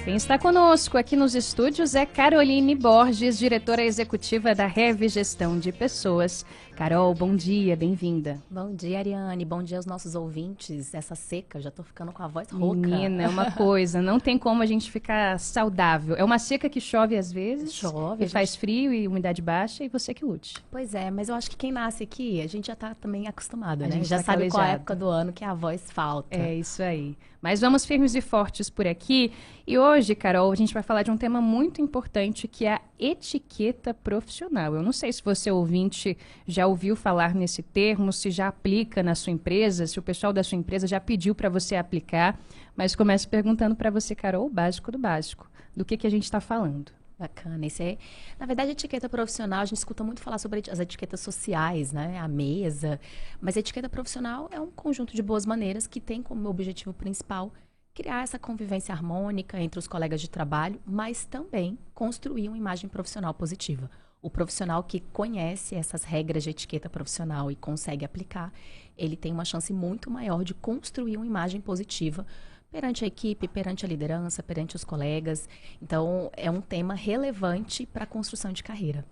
Quem está conosco aqui nos estúdios é Caroline Borges, diretora executiva da Rev Gestão de Pessoas. Carol, bom dia, bem-vinda. Bom dia, Ariane. Bom dia aos nossos ouvintes. Essa seca, já tô ficando com a voz rouca. Menina, é uma coisa, não tem como a gente ficar saudável. É uma seca que chove às vezes, chove, e faz frio e umidade baixa, e você que lute. Pois é, mas eu acho que quem nasce aqui, a gente já tá também acostumado, né? A gente já tá sabe qual é a calejado. época do ano que a voz falta. É isso aí. Mas vamos firmes e fortes por aqui. E hoje, Carol, a gente vai falar de um tema muito importante, que é a etiqueta profissional. Eu não sei se você, ouvinte, já ouviu falar nesse termo, se já aplica na sua empresa, se o pessoal da sua empresa já pediu para você aplicar. Mas começo perguntando para você, Carol, o básico do básico. Do que a gente está falando? Bacana. Isso é, na verdade, a etiqueta profissional, a gente escuta muito falar sobre as etiquetas sociais, né? A mesa. Mas a etiqueta profissional é um conjunto de boas maneiras que tem como objetivo principal criar essa convivência harmônica entre os colegas de trabalho, mas também construir uma imagem profissional positiva. O profissional que conhece essas regras de etiqueta profissional e consegue aplicar, ele tem uma chance muito maior de construir uma imagem positiva perante a equipe, perante a liderança, perante os colegas. Então, é um tema relevante para a construção de carreira.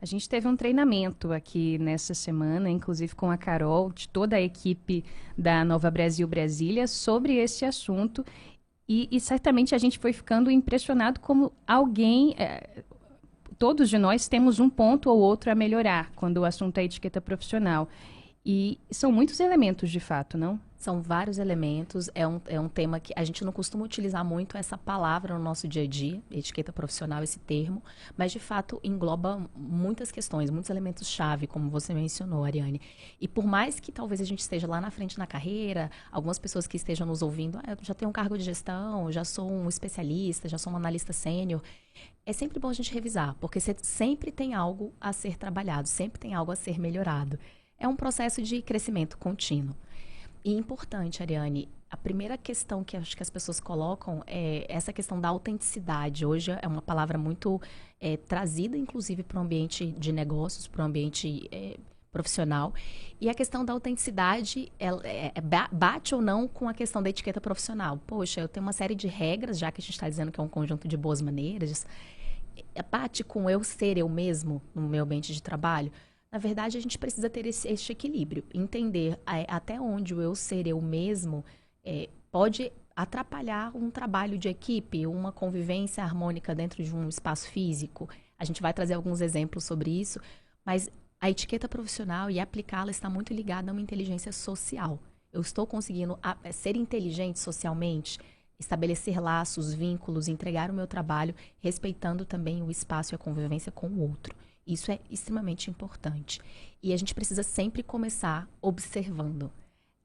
A gente teve um treinamento aqui nessa semana, inclusive com a Carol, de toda a equipe da Nova Brasil Brasília, sobre esse assunto. E certamente a gente foi ficando impressionado como alguém... todos de nós temos um ponto ou outro a melhorar quando o assunto é etiqueta profissional. E são muitos elementos, de fato, não? São vários elementos, é um tema que a gente não costuma utilizar muito essa palavra no nosso dia a dia, etiqueta profissional, esse termo, mas de fato engloba muitas questões, muitos elementos-chave, como você mencionou, Ariane. E por mais que talvez a gente esteja lá na frente na carreira, algumas pessoas que estejam nos ouvindo, eu já tenho um cargo de gestão, já sou um especialista, já sou um analista sênior, é sempre bom a gente revisar, porque sempre tem algo a ser trabalhado, sempre tem algo a ser melhorado. É um processo de crescimento contínuo. E importante, Ariane, a primeira questão que acho que as pessoas colocam é essa questão da autenticidade. Hoje é uma palavra muito trazida, inclusive, para o ambiente de negócios, para o ambiente profissional. E a questão da autenticidade bate ou não com a questão da etiqueta profissional. Poxa, eu tenho uma série de regras, já que a gente está dizendo que é um conjunto de boas maneiras. Bate com eu ser eu mesmo no meu ambiente de trabalho? Na verdade, a gente precisa ter esse equilíbrio, entender até onde o eu ser eu mesmo pode atrapalhar um trabalho de equipe, uma convivência harmônica dentro de um espaço físico. A gente vai trazer alguns exemplos sobre isso, mas a etiqueta profissional e aplicá-la está muito ligada a uma inteligência social. Eu estou conseguindo ser inteligente socialmente, estabelecer laços, vínculos, entregar o meu trabalho, respeitando também o espaço e a convivência com o outro. Isso é extremamente importante. E a gente precisa sempre começar observando.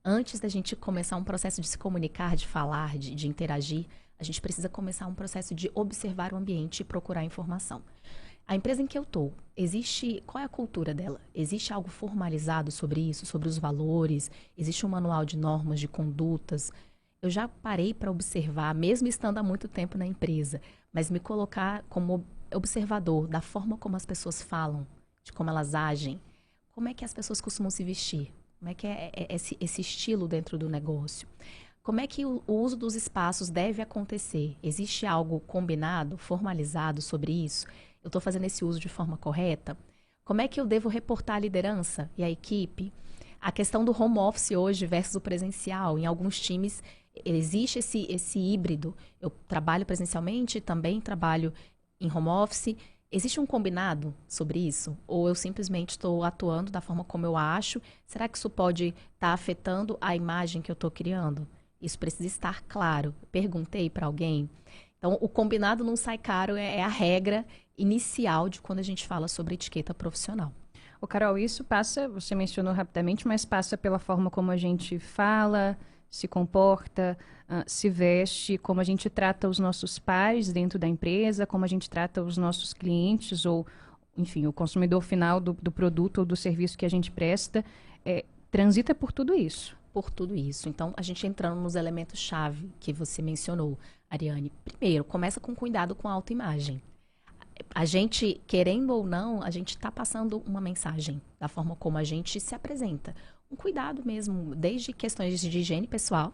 Antes da gente começar um processo de se comunicar, de falar, de interagir, a gente precisa começar um processo de observar o ambiente e procurar informação. A empresa em que eu estou, qual é a cultura dela? Existe algo formalizado sobre isso, sobre os valores? Existe um manual de normas, de condutas? Eu já parei para observar, mesmo estando há muito tempo na empresa, mas me colocar como observador da forma como as pessoas falam, de como elas agem, como é que as pessoas costumam se vestir, como é que é esse estilo dentro do negócio, como é que o uso dos espaços deve acontecer, existe algo combinado, formalizado sobre isso, eu estou fazendo esse uso de forma correta, como é que eu devo reportar a liderança e a equipe, a questão do home office hoje versus o presencial, em alguns times existe esse híbrido, eu trabalho presencialmente, também trabalho em home office, existe um combinado sobre isso? Ou eu simplesmente estou atuando da forma como eu acho? Será que isso pode estar afetando a imagem que eu estou criando? Isso precisa estar claro. Perguntei para alguém. Então, o combinado não sai caro, é a regra inicial de quando a gente fala sobre etiqueta profissional. Ô, Carol, isso passa, você mencionou rapidamente, mas passa pela forma como a gente fala, se comporta, se veste, como a gente trata os nossos pares dentro da empresa, como a gente trata os nossos clientes ou, enfim, o consumidor final do produto ou do serviço que a gente presta, transita por tudo isso. Por tudo isso. Então, a gente entrando nos elementos-chave que você mencionou, Ariane. Primeiro, começa com cuidado com a autoimagem. A gente, querendo ou não, a gente está passando uma mensagem da forma como a gente se apresenta. Um cuidado mesmo, desde questões de higiene pessoal,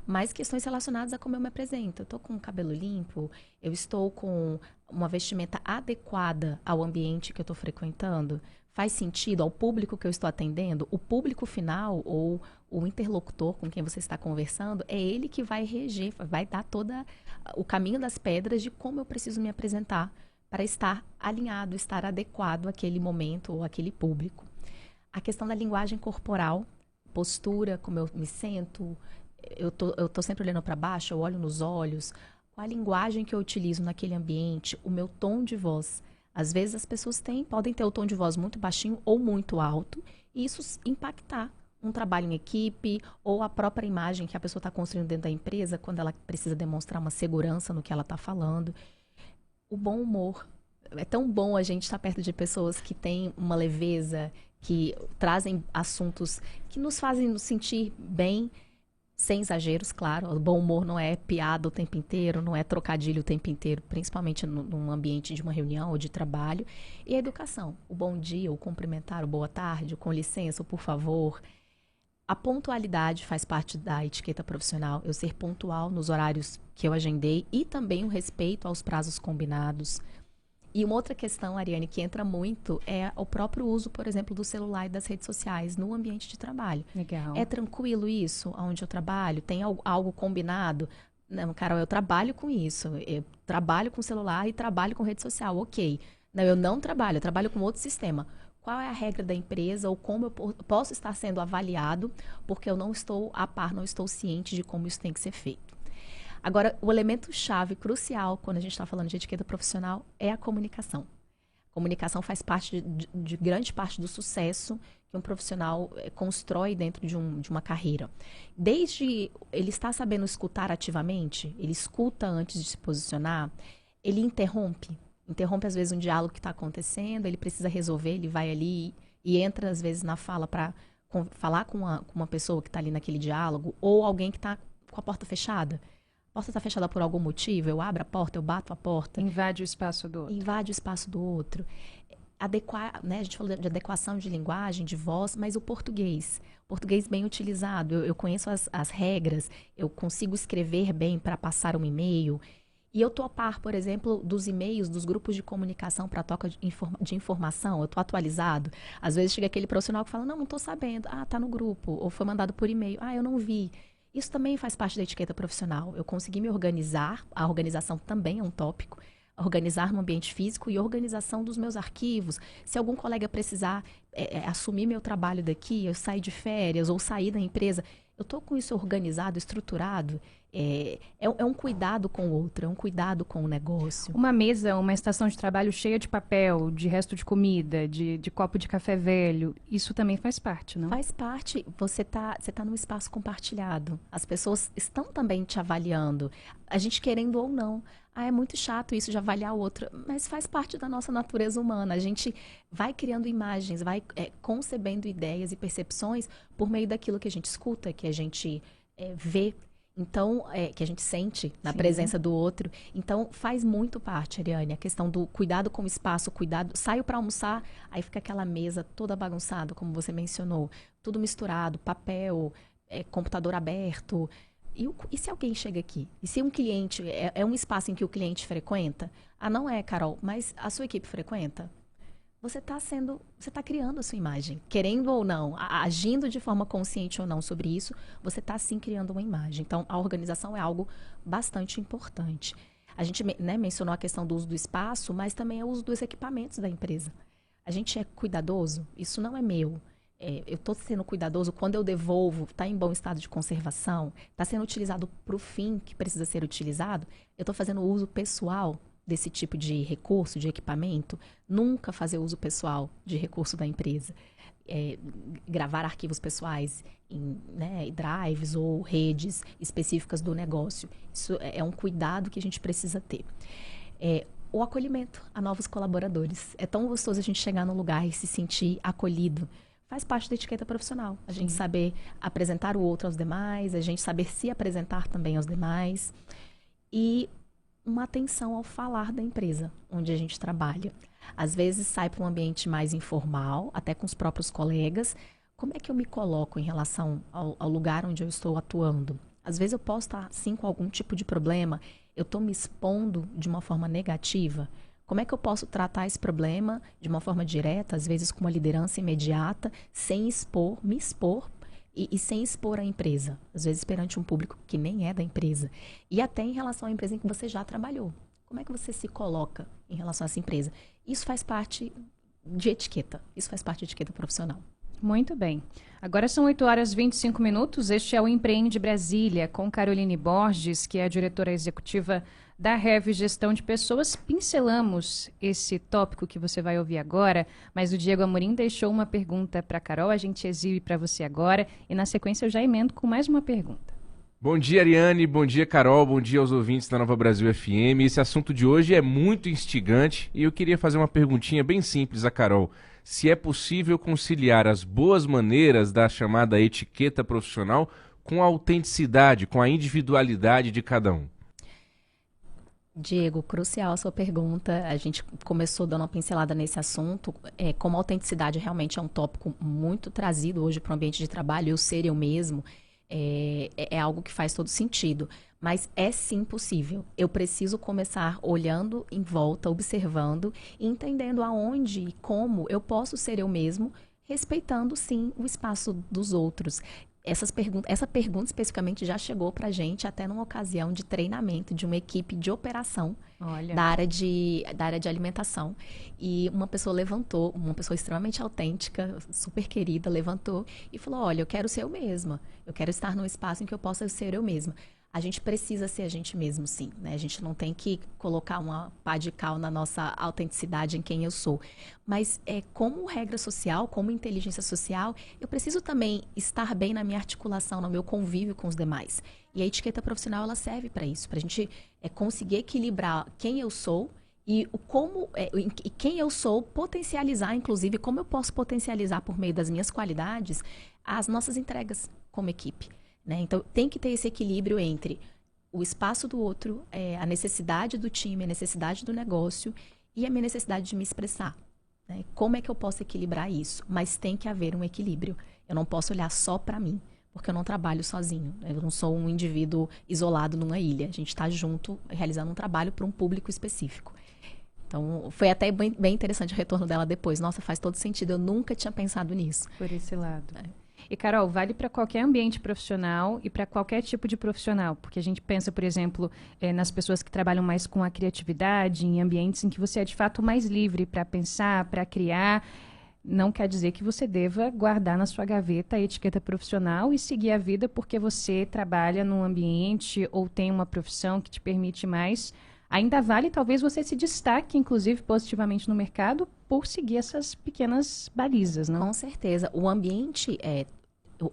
Mas questões relacionadas a como eu me apresento. Eu estou com o cabelo limpo, eu estou com uma vestimenta adequada ao ambiente que eu estou frequentando. Faz sentido ao público que eu estou atendendo? O público final ou o interlocutor com quem você está conversando, é ele que vai reger, vai dar todo o caminho das pedras de como eu preciso me apresentar para estar alinhado, estar adequado àquele momento ou àquele público. A questão da linguagem corporal, postura, como eu me sento, eu tô sempre olhando para baixo, eu olho nos olhos, qual a linguagem que eu utilizo naquele ambiente, o meu tom de voz. Às vezes as pessoas podem ter o tom de voz muito baixinho ou muito alto, e isso impactar um trabalho em equipe ou a própria imagem que a pessoa está construindo dentro da empresa quando ela precisa demonstrar uma segurança no que ela está falando. O bom humor. É tão bom a gente estar perto de pessoas que têm uma leveza, que trazem assuntos que nos fazem nos sentir bem, sem exageros, claro. O bom humor não é piada o tempo inteiro, não é trocadilho o tempo inteiro, principalmente num ambiente de uma reunião ou de trabalho. E a educação. O bom dia, o cumprimentar, o boa tarde, o com licença, o por favor. A pontualidade faz parte da etiqueta profissional. Eu ser pontual nos horários que eu agendei e também o respeito aos prazos combinados. E uma outra questão, Ariane, que entra muito é o próprio uso, por exemplo, do celular e das redes sociais no ambiente de trabalho. Legal. É tranquilo isso, onde eu trabalho? Tem algo combinado? Não, Carol, eu trabalho com isso. Eu trabalho com celular e trabalho com rede social. Ok. Não, eu não trabalho, eu trabalho com outro sistema. Qual é a regra da empresa ou como eu posso estar sendo avaliado, porque eu não estou a par, não estou ciente de como isso tem que ser feito. Agora, o elemento chave, crucial, quando a gente está falando de etiqueta profissional, é a comunicação. A comunicação faz parte de grande parte do sucesso que um profissional constrói dentro de uma carreira. Desde ele estar sabendo escutar ativamente, ele escuta antes de se posicionar, ele interrompe às vezes um diálogo que está acontecendo, ele precisa resolver, ele vai ali e entra às vezes na fala para falar com uma pessoa que está ali naquele diálogo, ou alguém que está com a porta fechada. A porta está fechada por algum motivo, eu abro a porta, eu bato a porta. Invade o espaço do outro. Invade o espaço do outro. Adequar, né? A gente falou de adequação de linguagem, de voz, mas o português bem utilizado. Eu conheço as regras, eu consigo escrever bem para passar um e-mail. E eu estou a par, por exemplo, dos e-mails, dos grupos de comunicação para troca de informação. Eu estou atualizado. Às vezes chega aquele profissional que fala, não estou sabendo. Ah, está no grupo. Ou foi mandado por e-mail. Ah, eu não vi. Isso também faz parte da etiqueta profissional. Eu consegui me organizar. A organização também é um tópico. Organizar no ambiente físico e organização dos meus arquivos. Se algum colega precisar assumir meu trabalho daqui, eu sair de férias ou sair da empresa, eu estou com isso organizado, estruturado. É um cuidado com o outro, é um cuidado com o negócio. Uma mesa, uma estação de trabalho cheia de papel, de resto de comida, de copo de café velho, isso também faz parte, não? Faz parte. Você tá num espaço compartilhado. As pessoas estão também te avaliando. A gente querendo ou não. Ah, é muito chato isso de avaliar o outro, mas faz parte da nossa natureza humana. A gente vai criando imagens, vai concebendo ideias e percepções por meio daquilo que a gente escuta, que a gente vê. Então, que a gente sente na presença do outro. Então, faz muito parte, Ariane, a questão do cuidado com o espaço, cuidado. Saio para almoçar, aí fica aquela mesa toda bagunçada, como você mencionou, tudo misturado, papel, computador aberto. E se alguém chega aqui? E se um cliente, é um espaço em que o cliente frequenta? Ah, não é, Carol, mas a sua equipe frequenta? Você está criando a sua imagem. Querendo ou não, agindo de forma consciente ou não sobre isso, você está sim criando uma imagem. Então, a organização é algo bastante importante. A gente mencionou a questão do uso do espaço, mas também é o uso dos equipamentos da empresa. A gente é cuidadoso, isso não é meu. Eu estou sendo cuidadoso, quando eu devolvo, está em bom estado de conservação, está sendo utilizado para o fim que precisa ser utilizado, eu estou fazendo uso pessoal desse tipo de recurso, de equipamento. Nunca fazer uso pessoal de recurso da empresa. Gravar arquivos pessoais em drives ou redes específicas do negócio. Isso é um cuidado que a gente precisa ter. O acolhimento a novos colaboradores. É tão gostoso a gente chegar num lugar e se sentir acolhido. Faz parte da etiqueta profissional. A gente saber apresentar o outro aos demais, a gente saber se apresentar também aos demais. E uma atenção ao falar da empresa onde a gente trabalha. Às vezes sai para um ambiente mais informal, até com os próprios colegas. Como é que eu me coloco em relação ao lugar onde eu estou atuando? Às vezes eu posso estar, sim, com algum tipo de problema. Eu estou me expondo de uma forma negativa. Como é que eu posso tratar esse problema de uma forma direta, às vezes com uma liderança imediata, sem expor, me expor e sem expor a empresa? Às vezes perante um público que nem é da empresa. E até em relação à empresa em que você já trabalhou. Como é que você se coloca em relação a essa empresa? Isso faz parte de etiqueta. Isso faz parte de etiqueta profissional. Muito bem. Agora são 8h25. Este é o Empreende Brasília, com Caroline Borges, que é a diretora executiva da Rev Gestão de Pessoas. Pincelamos esse tópico que você vai ouvir agora, mas o Diego Amorim deixou uma pergunta para a Carol, a gente exibe para você agora, e na sequência eu já emendo com mais uma pergunta. Bom dia, Ariane. Bom dia, Carol. Bom dia aos ouvintes da Nova Brasil FM. Esse assunto de hoje é muito instigante e eu queria fazer uma perguntinha bem simples a Carol. Se é possível conciliar as boas maneiras da chamada etiqueta profissional com a autenticidade, com a individualidade de cada um. Diego, crucial a sua pergunta. A gente começou dando uma pincelada nesse assunto. Como a autenticidade realmente é um tópico muito trazido hoje para o ambiente de trabalho, eu ser eu mesmo, é algo que faz todo sentido. Mas é sim possível. Eu preciso começar olhando em volta, observando e entendendo aonde e como eu posso ser eu mesmo, respeitando sim o espaço dos outros. Essa pergunta especificamente já chegou para a gente até numa ocasião de treinamento de uma equipe de operação da área de alimentação. E uma pessoa levantou, uma pessoa extremamente autêntica, super querida, levantou e falou: olha, eu quero ser eu mesma. Eu quero estar num espaço em que eu possa ser eu mesma. A gente precisa ser a gente mesmo, sim, né? A gente não tem que colocar uma pá de cal na nossa autenticidade em quem eu sou. Mas como regra social, como inteligência social, eu preciso também estar bem na minha articulação, no meu convívio com os demais. E a etiqueta profissional, ela serve para isso, para a gente conseguir equilibrar quem eu sou e e quem eu sou, potencializar, inclusive, como eu posso potencializar por meio das minhas qualidades as nossas entregas como equipe. Né? Então, tem que ter esse equilíbrio entre o espaço do outro, a necessidade do time, a necessidade do negócio e a minha necessidade de me expressar. Né? Como é que eu posso equilibrar isso? Mas tem que haver um equilíbrio. Eu não posso olhar só para mim, porque eu não trabalho sozinho. Eu não sou um indivíduo isolado numa ilha. A gente está junto, realizando um trabalho para um público específico. Então, foi até bem interessante o retorno dela depois. Nossa, faz todo sentido. Eu nunca tinha pensado nisso. Por esse lado. E, Carol, vale para qualquer ambiente profissional e para qualquer tipo de profissional, porque a gente pensa, por exemplo, nas pessoas que trabalham mais com a criatividade, em ambientes em que você é, de fato, mais livre para pensar, para criar. Não quer dizer que você deva guardar na sua gaveta a etiqueta profissional e seguir a vida porque você trabalha num ambiente ou tem uma profissão que te permite mais. Ainda vale, talvez, você se destaque, inclusive, positivamente no mercado por seguir essas pequenas balizas, não? Com certeza. O ambiente,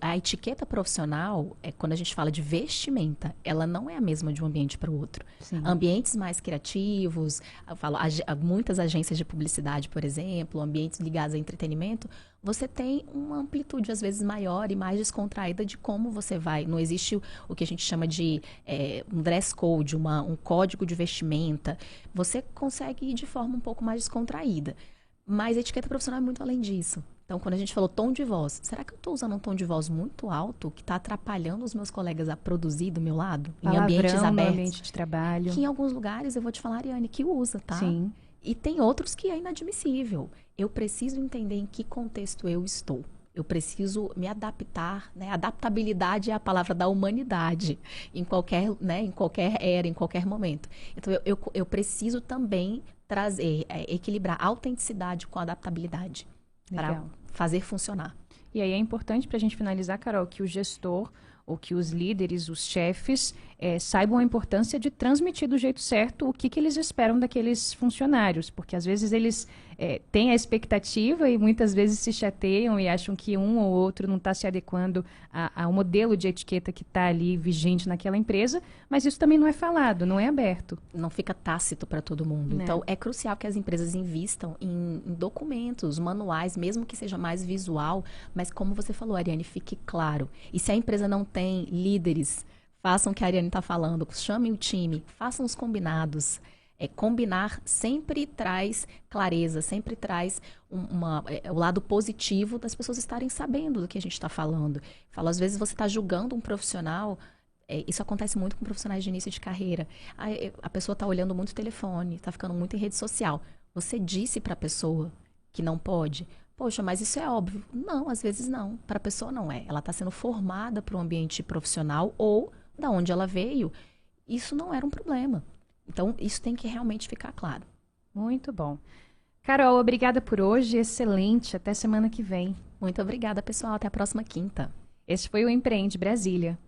a etiqueta profissional, quando a gente fala de vestimenta, ela não é a mesma de um ambiente para o outro. Sim. Ambientes mais criativos, eu falo, muitas agências de publicidade, por exemplo, ambientes ligados a entretenimento, você tem uma amplitude, às vezes, maior e mais descontraída de como você vai. Não existe o que a gente chama de um dress code, um código de vestimenta. Você consegue ir de forma um pouco mais descontraída. Mas a etiqueta profissional é muito além disso. Então, quando a gente falou tom de voz, será que eu estou usando um tom de voz muito alto que está atrapalhando os meus colegas a produzir do meu lado? Palavrão, em ambientes abertos? No ambiente de trabalho. Que em alguns lugares, eu vou te falar, Ariane, que usa, tá? Sim. E tem outros que é inadmissível. Eu preciso entender em que contexto eu estou. Eu preciso me adaptar, né? Adaptabilidade é a palavra da humanidade em qualquer era, em qualquer momento. Então, eu preciso também equilibrar a autenticidade com a adaptabilidade para fazer funcionar. E aí é importante para a gente finalizar, Carol, que o gestor ou que os líderes, os chefes, saibam a importância de transmitir do jeito certo o que eles esperam daqueles funcionários, porque às vezes eles têm a expectativa e muitas vezes se chateiam e acham que um ou outro não está se adequando ao modelo de etiqueta que está ali vigente naquela empresa, mas isso também não é falado, não é aberto. Não fica tácito para todo mundo. Né? Então, é crucial que as empresas invistam em documentos, manuais, mesmo que seja mais visual, mas como você falou, Ariane, fique claro. E se a empresa não tem líderes, façam o que a Ariane está falando, chamem o time, façam os combinados. Combinar sempre traz clareza, sempre traz o lado positivo das pessoas estarem sabendo do que a gente está falando. Falo, às vezes você está julgando um profissional Isso acontece muito com profissionais de início de carreira. A pessoa está olhando muito o telefone, está ficando muito em rede social. Você disse para a pessoa que não pode? Poxa, mas isso é óbvio. Não, às vezes não. Para a pessoa não é. Ela está sendo formada para o ambiente profissional ou da onde ela veio. Isso não era um problema. Então, isso tem que realmente ficar claro. Muito bom. Carol, obrigada por hoje. Excelente. Até semana que vem. Muito obrigada, pessoal. Até a próxima quinta. Esse foi o Empreende Brasília.